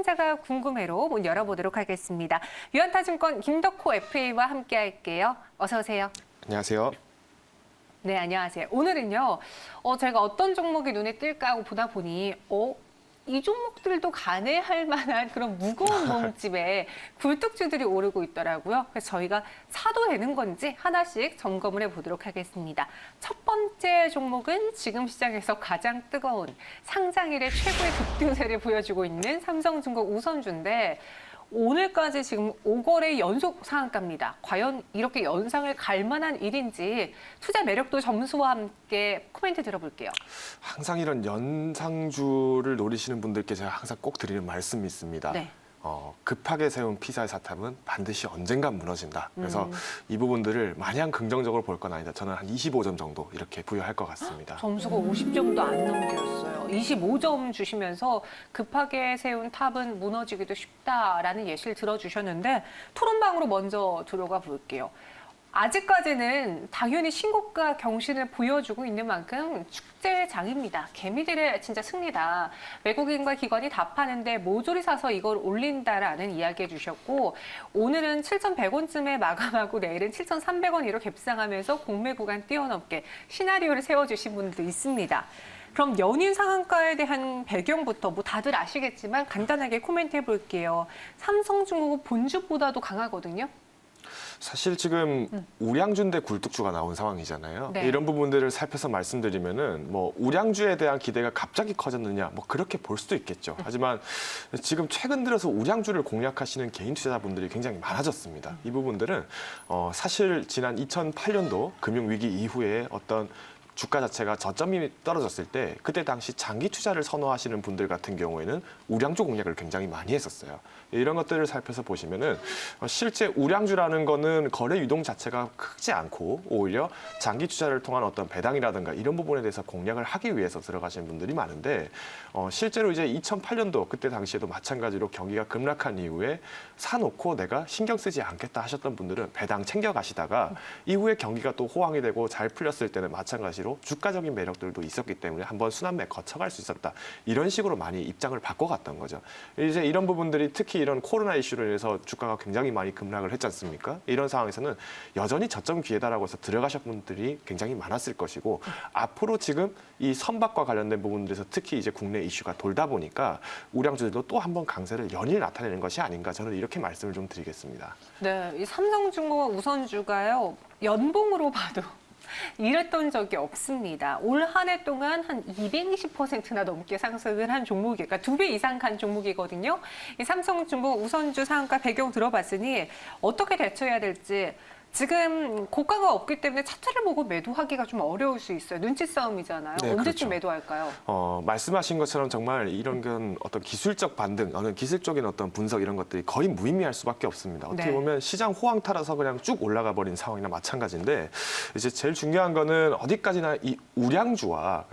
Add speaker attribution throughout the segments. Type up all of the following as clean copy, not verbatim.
Speaker 1: 시청자가 궁금해로 문 열어보도록 하겠습니다. 유한타증권 김덕호 FA와 함께할게요. 어서 오세요.
Speaker 2: 안녕하세요.
Speaker 1: 네, 안녕하세요. 오늘은요, 제가 어떤 종목이 눈에 띌까 하고 보다 보니, 이 종목들도 간해할 만한 그런 무거운 몸집에 굴뚝주들이 오르고 있더라고요. 그래서 저희가 사도 되는 건지 하나씩 점검을 해보도록 하겠습니다. 첫 번째 종목은 지금 시장에서 가장 뜨거운 상장일의 최고의 급등세를 보여주고 있는 삼성중공 우선주인데 오늘까지 지금 5거래 연속 상한가입니다. 과연 이렇게 연상을 갈 만한 일인지 투자 매력도 점수와 함께 코멘트 들어볼게요.
Speaker 2: 항상 이런 연상주를 노리시는 분들께 제가 항상 꼭 드리는 말씀이 있습니다.
Speaker 1: 네.
Speaker 2: 급하게 세운 피사의 사탑은 반드시 언젠간 무너진다. 그래서 이 부분들을 마냥 긍정적으로 볼 건 아니다. 저는 한 25점 정도 이렇게 부여할 것 같습니다.
Speaker 1: 점수가 50점도 안 넘겼어요. 25점 주시면서 급하게 세운 탑은 무너지기도 쉽다라는 예시를 들어주셨는데 토론방으로 먼저 들어가 볼게요. 아직까지는 당연히 신고가 경신을 보여주고 있는 만큼 축제장입니다. 개미들의 진짜 승리다. 외국인과 기관이 다 파는데 모조리 사서 이걸 올린다라는 이야기 해주셨고 오늘은 7,100원쯤에 마감하고 내일은 7,300원으로 갭상하면서 공매 구간 뛰어넘게 시나리오를 세워주신 분들도 있습니다. 그럼 연일 상한가에 대한 배경부터 뭐 다들 아시겠지만 간단하게 코멘트 해볼게요. 삼성중공은 본주보다도 강하거든요.
Speaker 2: 사실 지금 우량주 대 굴뚝주가 나온 상황이잖아요.
Speaker 1: 네.
Speaker 2: 이런 부분들을 살펴서 말씀드리면은 뭐 우량주에 대한 기대가 갑자기 커졌느냐 뭐 그렇게 볼 수도 있겠죠. 하지만 지금 최근 들어서 우량주를 공략하시는 개인 투자자분들이 굉장히 많아졌습니다. 이 부분들은 사실 지난 2008년도 금융위기 이후에 어떤 주가 자체가 저점이 떨어졌을 때 그때 당시 장기 투자를 선호하시는 분들 같은 경우에는 우량주 공략을 굉장히 많이 했었어요. 이런 것들을 살펴서 보시면은 실제 우량주라는 거는 거래 유동 자체가 크지 않고 오히려 장기 투자를 통한 어떤 배당이라든가 이런 부분에 대해서 공략을 하기 위해서 들어가시는 분들이 많은데 실제로 이제 2008년도 그때 당시에도 마찬가지로 경기가 급락한 이후에 사놓고 내가 신경 쓰지 않겠다 하셨던 분들은 배당 챙겨 가시다가 이후에 경기가 또 호황이 되고 잘 풀렸을 때는 마찬가지로 주가적인 매력들도 있었기 때문에 한번 순환매 거쳐갈 수 있었다. 이런 식으로 많이 입장을 바꿔갔던 거죠. 이제 이런 부분들이 특히 이런 코로나 이슈로 인해서 주가가 굉장히 많이 급락을 했지 않습니까? 이런 상황에서는 여전히 저점 기회다라고 해서 들어가신 분들이 굉장히 많았을 것이고 앞으로 지금 이 선박과 관련된 부분들에서 특히 이제 국내 이슈가 돌다 보니까 우량주들도 또 한 번 강세를 연일 나타내는 것이 아닌가 저는 이렇게 말씀을 좀 드리겠습니다.
Speaker 1: 네, 이 삼성중공 우선주가요. 연봉으로 봐도 이랬던 적이 없습니다. 올 한 해 동안 한 220%나 넘게 상승을 한 종목이, 그러니까 2배 이상 간 종목이거든요. 이 삼성중공 우선주 상한가 배경 들어봤으니 어떻게 대처해야 될지 지금 고가가 없기 때문에 차트를 보고 매도하기가 좀 어려울 수 있어요. 눈치 싸움이잖아요.
Speaker 2: 네,
Speaker 1: 언제쯤
Speaker 2: 그렇죠.
Speaker 1: 매도할까요?
Speaker 2: 말씀하신 것처럼 정말 이런 건 어떤 기술적 반등, 기술적인 어떤 분석 이런 것들이 거의 무의미할 수밖에 없습니다. 어떻게
Speaker 1: 네.
Speaker 2: 보면 시장 호황 타라서 그냥 쭉 올라가 버린 상황이나 마찬가지인데 이제 제일 중요한 거는 어디까지나 이 우량주가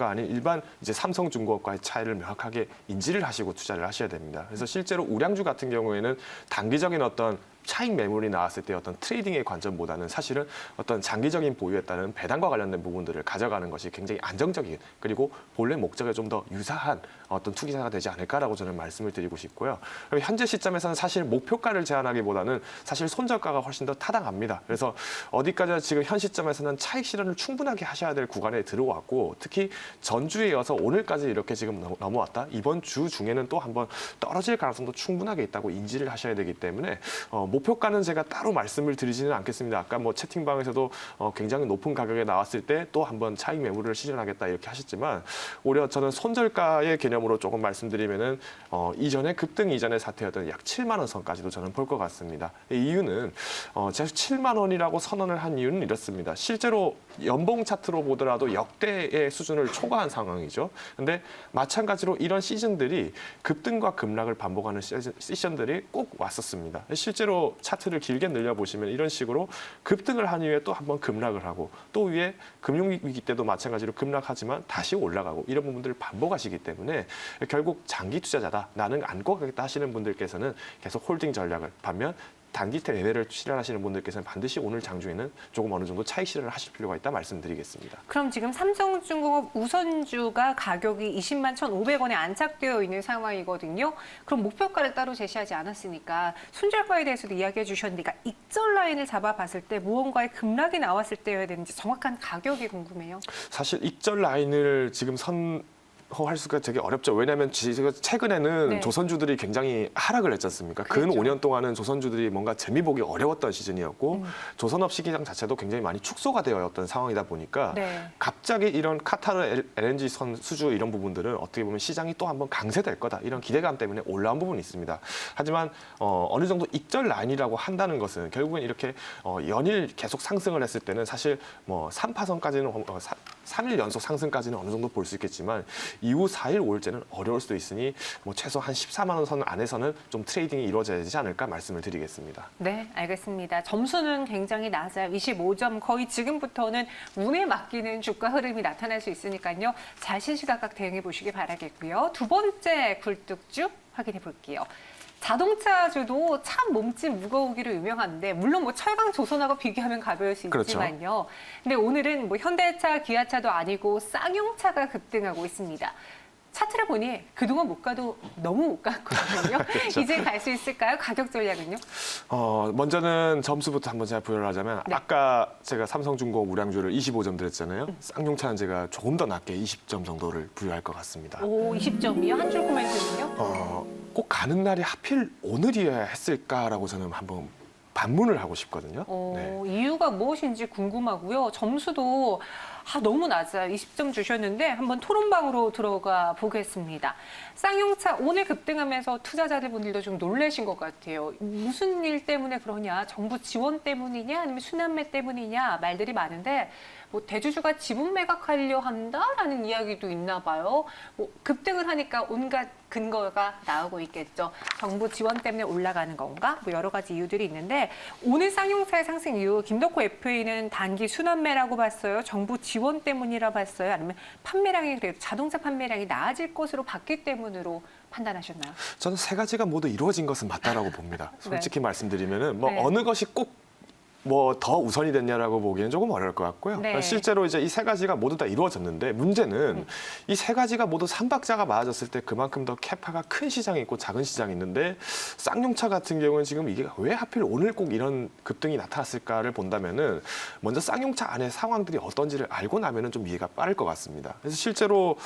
Speaker 2: 아닌 일반 이제 삼성중공업과의 차이를 명확하게 인지를 하시고 투자를 하셔야 됩니다. 그래서 실제로 우량주 같은 경우에는 단기적인 어떤 차익 매물이 나왔을 때 어떤 트레이딩의 관점보다는 사실은 어떤 장기적인 보유에 따른 배당과 관련된 부분들을 가져가는 것이 굉장히 안정적인 그리고 본래 목적에 좀 더 유사한 어떤 투기자가 되지 않을까라고 저는 말씀을 드리고 싶고요. 그리고 현재 시점에서는 사실 목표가를 제한하기보다는 사실 손절가가 훨씬 더 타당합니다. 그래서 어디까지나 지금 현 시점에서는 차익 실현을 충분하게 하셔야 될 구간에 들어왔고 특히 전주에 이어서 오늘까지 이렇게 지금 넘어왔다. 이번 주 중에는 또 한번 떨어질 가능성도 충분하게 있다고 인지를 하셔야 되기 때문에 목표가는 제가 따로 말씀을 드리지는 않겠습니다. 아까 뭐 채팅방에서도 굉장히 높은 가격에 나왔을 때 또 한번 차익 매물을 실현하겠다 이렇게 하셨지만 오히려 저는 손절가의 개념으로 조금 말씀드리면은 이전에 급등 이전의 사태였던 약 7만 원 선까지도 저는 볼 것 같습니다. 이유는 제가 7만 원이라고 선언을 한 이유는 이렇습니다. 실제로 연봉 차트로 보더라도 역대의 수준을 초과한 상황이죠. 근데 마찬가지로 이런 시즌들이 급등과 급락을 반복하는 시즌들이 꼭 왔었습니다. 실제로 차트를 길게 늘려보시면 이런 식으로 급등을 한 이후에 또 한번 급락을 하고 또 위에 금융위기 때도 마찬가지로 급락하지만 다시 올라가고 이런 부분들을 반복하시기 때문에 결국 장기 투자자다. 나는 안고 가겠다 하시는 분들께서는 계속 홀딩 전략을 반면 단기태 매매를 실현하시는 분들께서는 반드시 오늘 장중에는 조금 어느 정도 차익 실현을 하실 필요가 있다 말씀드리겠습니다.
Speaker 1: 그럼 지금 삼성중공업 우선주가 가격이 20만 1,500원에 안착되어 있는 상황이거든요. 그럼 목표가를 따로 제시하지 않았으니까 손절가에 대해서도 이야기해 주셨는데, 그러니까 익절 라인을 잡아봤을 때 무언가의 급락이 나왔을 때여야 되는지 정확한 가격이 궁금해요.
Speaker 2: 사실 익절 라인을 지금 할 수가 되게 어렵죠. 왜냐하면 최근에는
Speaker 1: 네.
Speaker 2: 조선주들이 굉장히 하락을 했지 않습니까? 근
Speaker 1: 그랬죠.
Speaker 2: 5년 동안은 조선주들이 뭔가 재미 보기 어려웠던 시즌이었고 조선업 시기장 자체도 굉장히 많이 축소가 되어있던 상황이다 보니까
Speaker 1: 네.
Speaker 2: 갑자기 이런 카타르 LNG 선 수주 이런 부분들은 어떻게 보면 시장이 또 한번 강세될 거다 이런 기대감 때문에 올라온 부분이 있습니다. 하지만 어느 정도 익절 라인이라고 한다는 것은 결국엔 이렇게 연일 계속 상승을 했을 때는 사실 뭐 3파선까지는 3일 연속 상승까지는 어느 정도 볼 수 있겠지만 이후 4일, 5일째는 어려울 수도 있으니 뭐 최소 한 14만 원 선 안에서는 좀 트레이딩이 이루어져야 되지 않을까 말씀을 드리겠습니다.
Speaker 1: 네, 알겠습니다. 점수는 굉장히 낮아요. 25점. 거의 지금부터는 운에 맡기는 주가 흐름이 나타날 수 있으니까요. 잘 시시각각 대응해 보시기 바라겠고요. 두 번째 굴뚝주 확인해 볼게요. 자동차주도 참 몸집 무거우기로 유명한데, 물론 뭐 철강 조선하고 비교하면 가벼울 수
Speaker 2: 그렇죠.
Speaker 1: 있지만요. 근데 오늘은 뭐 현대차, 기아차도 아니고 쌍용차가 급등하고 있습니다. 차트를 보니 그동안 못 가도 너무 못 갔거든요.
Speaker 2: 그렇죠.
Speaker 1: 이제 갈 수 있을까요? 가격 전략은요?
Speaker 2: 먼저는 점수부터 한번 제가 부여를 하자면
Speaker 1: 네.
Speaker 2: 아까 제가 삼성중공업 우량주를 25점 드렸잖아요. 쌍용차는 제가 조금 더 낮게 20점 정도를 부여할 것 같습니다.
Speaker 1: 오, 20점이요? 한 줄 코멘트는요?
Speaker 2: 꼭 가는 날이 하필 오늘이어야 했을까라고 저는 한번 반문을 하고 싶거든요. 네.
Speaker 1: 이유가 무엇인지 궁금하고요. 점수도 너무 낮아요. 20점 주셨는데 한번 토론방으로 들어가 보겠습니다. 쌍용차 오늘 급등하면서 투자자들 분들도 좀 놀라신 것 같아요. 무슨 일 때문에 그러냐? 정부 지원 때문이냐? 아니면 순환매 때문이냐? 말들이 많은데 뭐 대주주가 지분 매각하려 한다라는 이야기도 있나 봐요. 뭐 급등을 하니까 온갖 근거가 나오고 있겠죠. 정부 지원 때문에 올라가는 건가? 뭐 여러 가지 이유들이 있는데, 오늘 쌍용차의 상승 이유 김덕호 FA는 단기 순환매라고 봤어요. 정부 지원 때문이라 봤어요. 아니면 판매량이 그래도 자동차 판매량이 나아질 것으로 봤기 때문으로 판단하셨나요?
Speaker 2: 저는 세 가지가 모두 이루어진 것은 맞다라고 봅니다. 솔직히 말씀드리면은 뭐
Speaker 1: 네.
Speaker 2: 어느 것이 꼭 뭐 더 우선이 됐냐라고 보기에는 조금 어려울 것 같고요.
Speaker 1: 네.
Speaker 2: 실제로 이제 이 세 가지가 모두 다 이루어졌는데 문제는 이 세 가지가 모두 삼박자가 맞아졌을 때 그만큼 더 캐파가 큰 시장이 있고 작은 시장이 있는데, 쌍용차 같은 경우는 지금 이게 왜 하필 오늘 꼭 이런 급등이 나타났을까를 본다면은 먼저 쌍용차 안에 상황들이 어떤지를 알고 나면은 좀 이해가 빠를 것 같습니다. 그래서 실제로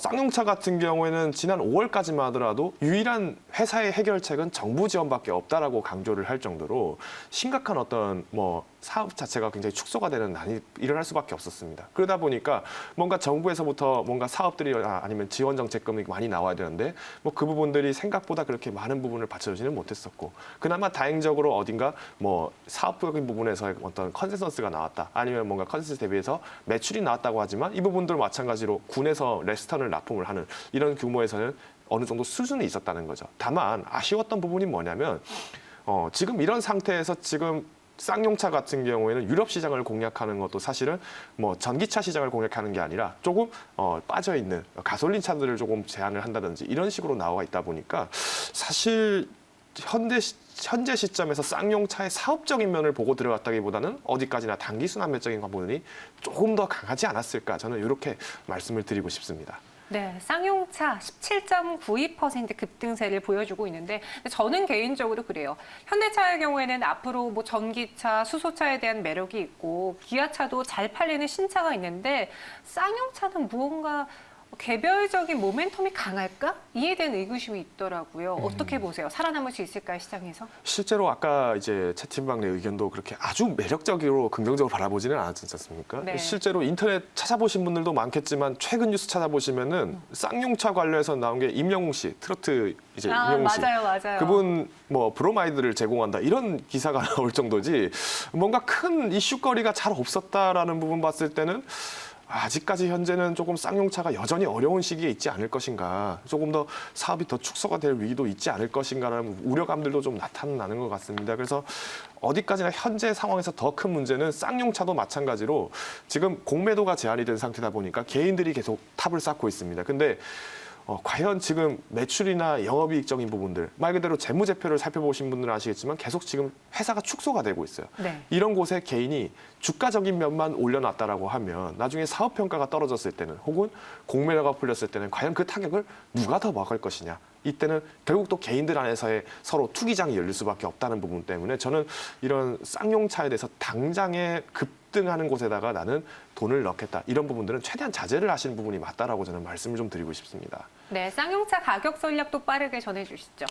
Speaker 2: 쌍용차 같은 경우에는 지난 5월까지만 하더라도 유일한 회사의 해결책은 정부 지원밖에 없다라고 강조를 할 정도로 심각한 어떤 뭐 사업 자체가 굉장히 축소가 되는 난이 일어날 수밖에 없었습니다. 그러다 보니까 뭔가 정부에서부터 뭔가 사업들이 아니면 지원 정책금이 많이 나와야 되는데 뭐 그 부분들이 생각보다 그렇게 많은 부분을 받쳐주지는 못했었고, 그나마 다행적으로 어딘가 뭐 사업적인 부분에서 어떤 컨센서스가 나왔다, 아니면 뭔가 컨센서스 대비해서 매출이 나왔다고 하지만 이 부분도 마찬가지로 군에서 레스턴을 납품을 하는 이런 규모에서는 어느 정도 수준이 있었다는 거죠. 다만 아쉬웠던 부분이 뭐냐면 지금 이런 상태에서 지금 쌍용차 같은 경우에는 유럽 시장을 공략하는 것도 사실은 뭐 전기차 시장을 공략하는 게 아니라 조금 빠져 있는 가솔린 차들을 조금 제한을 한다든지 이런 식으로 나와 있다 보니까 사실 현재 시점에서 쌍용차의 사업적인 면을 보고 들어갔다기보다는 어디까지나 단기 순환매적인 부분이 조금 더 강하지 않았을까, 저는 이렇게 말씀을 드리고 싶습니다.
Speaker 1: 네, 쌍용차 17.92% 급등세를 보여주고 있는데, 저는 개인적으로 그래요. 현대차의 경우에는 앞으로 뭐 전기차, 수소차에 대한 매력이 있고 기아차도 잘 팔리는 신차가 있는데, 쌍용차는 무언가 개별적인 모멘텀이 강할까? 이에 대한 의구심이 있더라고요. 어떻게 보세요? 살아남을 수 있을까요, 시장에서?
Speaker 2: 실제로 아까 이제 채팅방 내 의견도 그렇게 아주 매력적으로 긍정적으로 바라보지는 않았지 않습니까?
Speaker 1: 네.
Speaker 2: 실제로 인터넷 찾아보신 분들도 많겠지만 최근 뉴스 찾아보시면은 쌍용차 관련해서 나온 게 임영웅 씨, 트로트 이제 임영웅 씨.
Speaker 1: 맞아요.
Speaker 2: 그분 뭐 브로마이드를 제공한다 이런 기사가 나올 정도지 뭔가 큰 이슈거리가 잘 없었다라는 부분 봤을 때는 아직까지 현재는 조금 쌍용차가 여전히 어려운 시기에 있지 않을 것인가, 조금 더 사업이 더 축소가 될 위기도 있지 않을 것인가라는 우려감들도 좀 나타나는 것 같습니다. 그래서 어디까지나 현재 상황에서 더 큰 문제는 쌍용차도 마찬가지로 지금 공매도가 제한이 된 상태다 보니까 개인들이 계속 탑을 쌓고 있습니다. 근데 과연 지금 매출이나 영업이익적인 부분들, 말 그대로 재무제표를 살펴보신 분들은 아시겠지만 계속 지금 회사가 축소가 되고 있어요.
Speaker 1: 네.
Speaker 2: 이런 곳에 개인이 주가적인 면만 올려놨다라고 하면 나중에 사업 평가가 떨어졌을 때는 혹은 공매도가 풀렸을 때는 과연 그 타격을 누가 더 먹을 것이냐. 이때는 결국 또 개인들 안에서의 서로 투기장이 열릴 수밖에 없다는 부분 때문에 저는 이런 쌍용차에 대해서 당장에 급등하는 곳에다가 나는 돈을 넣겠다. 이런 부분들은 최대한 자제를 하시는 부분이 맞다라고 저는 말씀을 좀 드리고 싶습니다.
Speaker 1: 네, 쌍용차 가격 전략도 빠르게 전해주시죠.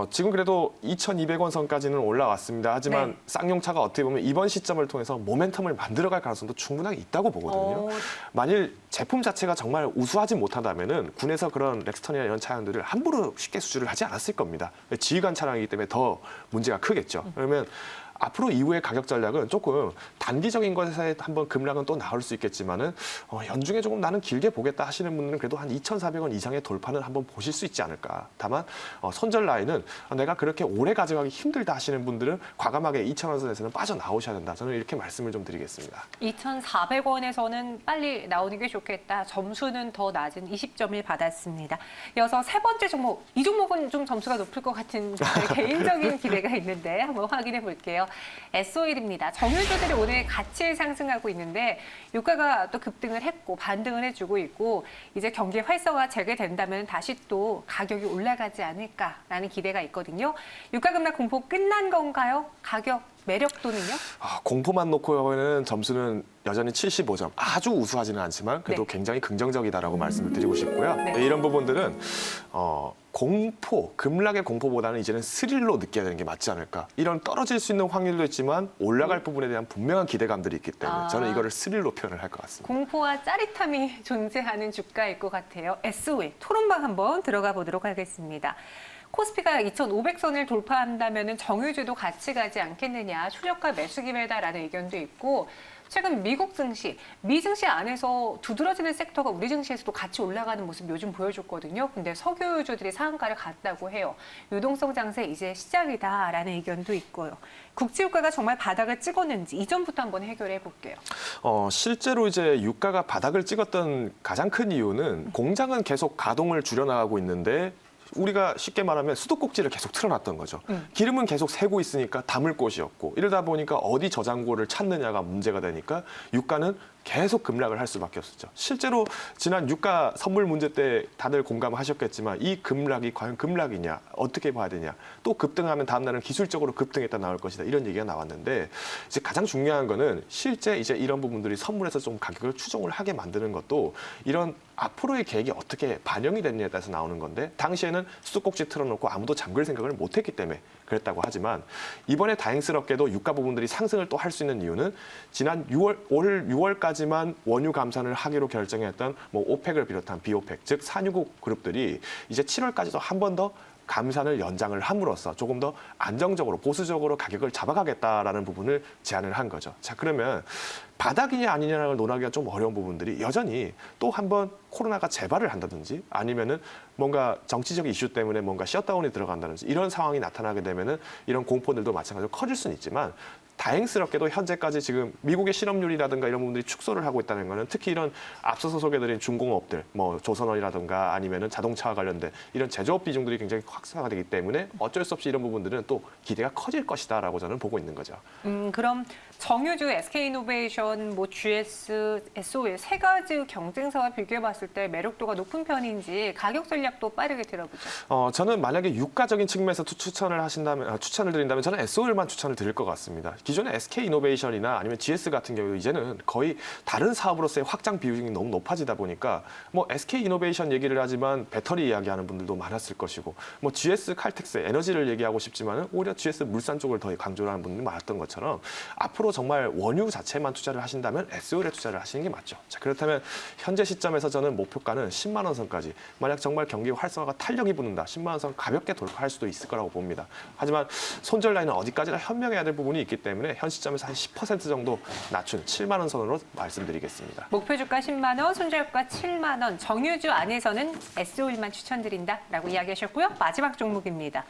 Speaker 2: 지금 그래도 2,200원 선까지는 올라왔습니다. 하지만
Speaker 1: 네.
Speaker 2: 쌍용차가 어떻게 보면 이번 시점을 통해서 모멘텀을 만들어갈 가능성도 충분하게 있다고 보거든요. 만일 제품 자체가 정말 우수하지 못한다면은 군에서 그런 렉스턴이나 이런 차량들을 함부로 쉽게 수주를 하지 않았을 겁니다. 지휘관 차량이기 때문에 더 문제가 크겠죠. 그러면 앞으로 이후의 가격 전략은 조금 단기적인 것에 한번 급락은 또 나올 수 있겠지만은 연중에 조금 나는 길게 보겠다 하시는 분들은 그래도 한 2,400원 이상의 돌파는 한번 보실 수 있지 않을까. 다만 손절 라인은 내가 그렇게 오래 가져가기 힘들다 하시는 분들은 과감하게 2,000원 선에서는 빠져나오셔야 된다. 저는 이렇게 말씀을 좀 드리겠습니다.
Speaker 1: 2,400원에서는 빨리 나오는 게 좋겠다. 점수는 더 낮은 20점을 받았습니다. 이어서 세 번째 종목, 이 종목은 좀 점수가 높을 것 같은 개인적인 기대가 있는데 한번 확인해 볼게요. SO일입니다. 정유주들이 오늘 같이 상승하고 있는데 유가가 또 급등을 했고 반등을 해주고 있고 이제 경기 활성화 재개된다면 다시 또 가격이 올라가지 않을까라는 기대가 있거든요. 유가 급락 공포 끝난 건가요? 가격 매력도는요?
Speaker 2: 공포만 놓고 보면 점수는 여전히 75점. 아주 우수하지는 않지만 그래도
Speaker 1: 네.
Speaker 2: 굉장히 긍정적이다라고 말씀을 드리고 싶고요.
Speaker 1: 네.
Speaker 2: 이런 부분들은 공포, 급락의 공포보다는 이제는 스릴로 느껴야 되는 게 맞지 않을까. 이런 떨어질 수 있는 확률도 있지만 올라갈 부분에 대한 분명한 기대감들이 있기 때문에 저는 이거를 스릴로 표현을 할 것 같습니다.
Speaker 1: 공포와 짜릿함이 존재하는 주가일 것 같아요. SO일 토론방 한번 들어가 보도록 하겠습니다. 코스피가 2,500선을 돌파한다면 정유주도 같이 가지 않겠느냐, 최저가 매수 기회다라는 의견도 있고 최근 미국 증시, 미 증시 안에서 두드러지는 섹터가 우리 증시에서도 같이 올라가는 모습 요즘 보여줬거든요. 근데 석유주들이 상한가를 갔다고 해요. 유동성 장세 이제 시작이다라는 의견도 있고요. 국제유가가 정말 바닥을 찍었는지 이전부터 한번 해결해 볼게요.
Speaker 2: 실제로 이제 유가가 바닥을 찍었던 가장 큰 이유는 공장은 계속 가동을 줄여나가고 있는데 우리가 쉽게 말하면 수도꼭지를 계속 틀어놨던 거죠. 기름은 계속 새고 있으니까 담을 곳이 없고 이러다 보니까 어디 저장고를 찾느냐가 문제가 되니까 유가는 계속 급락을 할 수밖에 없었죠. 실제로 지난 유가 선물 문제 때 다들 공감하셨겠지만 이 급락이 과연 급락이냐, 어떻게 봐야 되냐, 또 급등하면 다음 날은 기술적으로 급등했다 나올 것이다 이런 얘기가 나왔는데 이제 가장 중요한 거는 실제 이제 이런 부분들이 선물에서 좀 가격을 추종을 하게 만드는 것도 이런 앞으로의 계획이 어떻게 반영이 됐냐에 따라서 나오는 건데 당시에는 수도꼭지 틀어놓고 아무도 잠글 생각을 못했기 때문에 그랬다고 하지만 이번에 다행스럽게도 유가 부분들이 상승을 또 할 수 있는 이유는 지난 올 6월까지만 원유 감산을 하기로 결정했던 뭐 오펙을 비롯한 비오펙 즉 산유국 그룹들이 이제 7월까지도 한 번 더 감산을 연장을 함으로써 조금 더 안정적으로 보수적으로 가격을 잡아가겠다라는 부분을 제안을 한 거죠. 자, 그러면 바닥이냐 아니냐를 논하기가 좀 어려운 부분들이 여전히 또 한 번 코로나가 재발을 한다든지 아니면은 뭔가 정치적 이슈 때문에 뭔가 셧다운이 들어간다든지 이런 상황이 나타나게 되면은 이런 공포들도 마찬가지로 커질 수는 있지만 다행스럽게도 현재까지 지금 미국의 실업률이라든가 이런 부분들이 축소를 하고 있다는 거는 특히 이런 앞서서 소개드린 중공업들, 뭐 조선원이라든가 아니면은 자동차와 관련된 이런 제조업 비중들이 굉장히 확산화 되기 때문에 어쩔 수 없이 이런 부분들은 또 기대가 커질 것이다라고 저는 보고 있는 거죠.
Speaker 1: 그럼 정유주, SK이노베이션, 뭐 GS, SO일 세 가지 경쟁사와 비교해 봤을 때 매력도가 높은 편인지 가격 전략도 빠르게 들어보죠.
Speaker 2: 저는 만약에 유가적인 측면에서 추천을 드린다면 저는 SO일만 추천을 드릴 것 같습니다. 기존의 SK이노베이션이나 아니면 GS 같은 경우 이제는 거의 다른 사업으로서의 확장 비중이 너무 높아지다 보니까 뭐 SK이노베이션 얘기를 하지만 배터리 이야기하는 분들도 많았을 것이고 뭐 GS 칼텍스 에너지를 얘기하고 싶지만은 오히려 GS 물산 쪽을 더 강조를 하는 분들이 많았던 것처럼 앞으로 정말 원유 자체만 투자를 하신다면 SO일에 투자를 하시는 게 맞죠. 자, 그렇다면 현재 시점에서 저는 목표가는 10만 원 선까지 만약 정말 경기 활성화가 탄력이 붙는다 10만 원 선 가볍게 돌파할 수도 있을 거라고 봅니다. 하지만 손절 라인은 어디까지나 현명해야 될 부분이 있기 때문에 현 시점에서 한 10% 정도 낮춘 7만 원 선으로 말씀드리겠습니다.
Speaker 1: 목표 주가 10만 원, 손절가 7만 원. 정유주 안에서는 SO일만 추천드린다라고 이야기하셨고요. 마지막 종목입니다.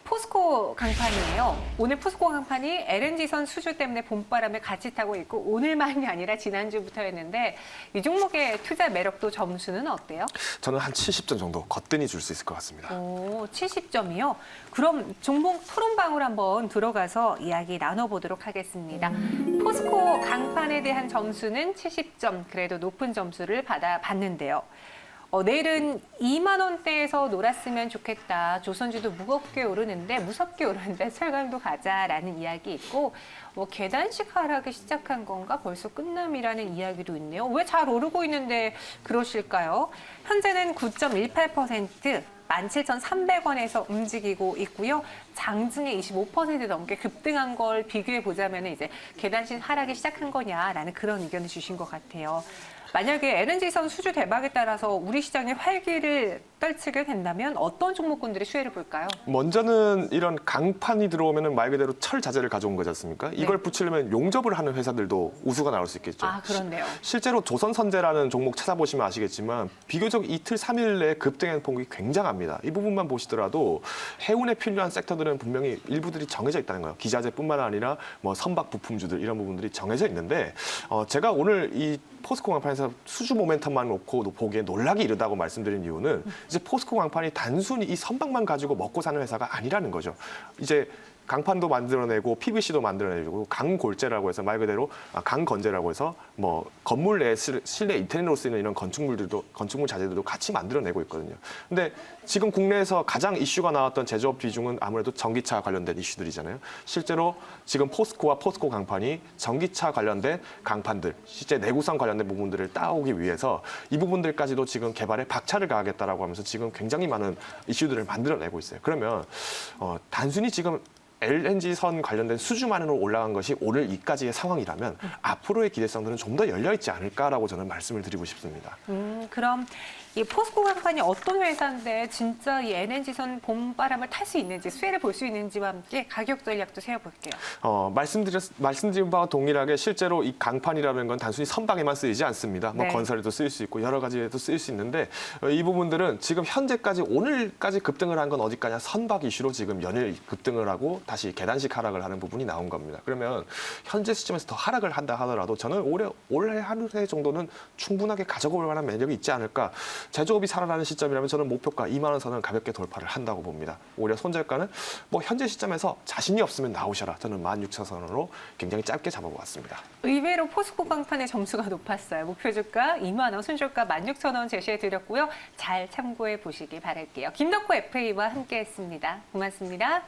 Speaker 1: 포스코 강판이에요. 오늘 포스코 강판이 LNG선 수주 때문에 봄바람을 같이 타고 있고 오늘만이 아니라 지난주부터였는데 이 종목의 투자 매력도 점수는 어때요?
Speaker 2: 저는 한 70점 정도 거뜬히 줄 수 있을 것 같습니다.
Speaker 1: 오, 70점이요? 그럼 종목 토론방으로 한번 들어가서 이야기 나눠보도록 하겠습니다. 포스코 강판에 대한 점수는 70점, 그래도 높은 점수를 받았는데요. 내일은 2만 원대에서 놀았으면 좋겠다. 조선주도 무겁게 오르는데 무섭게 오르는데 철강도 가자라는 이야기 있고 계단식 하락이 시작한 건가 벌써 끝남이라는 이야기도 있네요. 왜 잘 오르고 있는데 그러실까요? 현재는 9.18%. 17,300원에서 움직이고 있고요. 장중에 25% 넘게 급등한 걸 비교해 보자면 이제 계단식 하락이 시작한 거냐라는 그런 의견을 주신 것 같아요. 만약에 LNG선 수주 대박에 따라서 우리 시장에 활기를 떨치게 된다면 어떤 종목군들이 수혜를 볼까요?
Speaker 2: 먼저는 이런 강판이 들어오면 말 그대로 철 자재를 가져온 거지 않습니까? 이걸 붙이려면 용접을 하는 회사들도 우수가 나올 수 있겠죠.
Speaker 1: 아, 그렇네요.
Speaker 2: 실제로 조선선제라는 종목 찾아보시면 아시겠지만 비교적 이틀, 3일 내에 급등한 폭이 굉장합니다. 이 부분만 보시더라도 해운에 필요한 섹터들은 분명히 일부들이 정해져 있다는 거예요. 기자재뿐만 아니라 뭐 선박 부품주들 이런 부분들이 정해져 있는데 제가 오늘 이 포스코 강판에서 수주 모멘텀만 놓고 보기에 놀라기 이르다고 말씀드린 이유는 이제 포스코 강판이 단순히 이 선박만 가지고 먹고 사는 회사가 아니라는 거죠. 이제 강판도 만들어내고 PVC도 만들어내고 강골재라고 해서 말 그대로 강건재라고 해서 뭐 건물 내 실내 인테리어로 쓰이는 이런 건축물 자재들도 같이 만들어내고 있거든요. 근데 지금 국내에서 가장 이슈가 나왔던 제조업 비중은 아무래도 전기차 관련된 이슈들이잖아요. 실제로 지금 포스코와 포스코 강판이 전기차 관련된 강판들, 실제 내구성 관련된 부분들을 따오기 위해서 이 부분들까지도 지금 개발에 박차를 가하겠다라고 하면서 지금 굉장히 많은 이슈들을 만들어내고 있어요. 그러면 단순히 지금 LNG선 관련된 수주만으로 올라간 것이 오늘 이까지의 상황이라면 앞으로의 기대성들은 좀 더 열려있지 않을까라고 저는 말씀을 드리고 싶습니다.
Speaker 1: 그럼 이 포스코 강판이 어떤 회사인데 진짜 이 LNG선 봄바람을 탈 수 있는지 수혜를 볼 수 있는지와 함께 가격 전략도 세워볼게요.
Speaker 2: 말씀드린 바와 동일하게 실제로 이 강판이라는 건 단순히 선박에만 쓰이지 않습니다. 뭐
Speaker 1: 네.
Speaker 2: 건설에도 쓰일 수 있고 여러 가지에도 쓰일 수 있는데 이 부분들은 지금 현재까지 오늘까지 급등을 한 건 어디까냐 선박 이슈로 지금 연일 급등을 하고 다시 계단식 하락을 하는 부분이 나온 겁니다. 그러면 현재 시점에서 더 하락을 한다 하더라도 저는 올해 하루세 정도는 충분하게 가져올 만한 매력이 있지 않을까. 제조업이 살아나는 시점이라면 저는 목표가 2만 원 선은 가볍게 돌파를 한다고 봅니다. 오히려 손절가는 뭐 현재 시점에서 자신이 없으면 나오셔라. 저는 16,000원으로 굉장히 짧게 잡아보았습니다.
Speaker 1: 의외로 포스코 강판의 점수가 높았어요. 목표 주가 2만 원, 순저가 16,000원 제시해드렸고요. 잘 참고해 보시기 바랄게요. 김덕호 FA와 함께했습니다. 고맙습니다.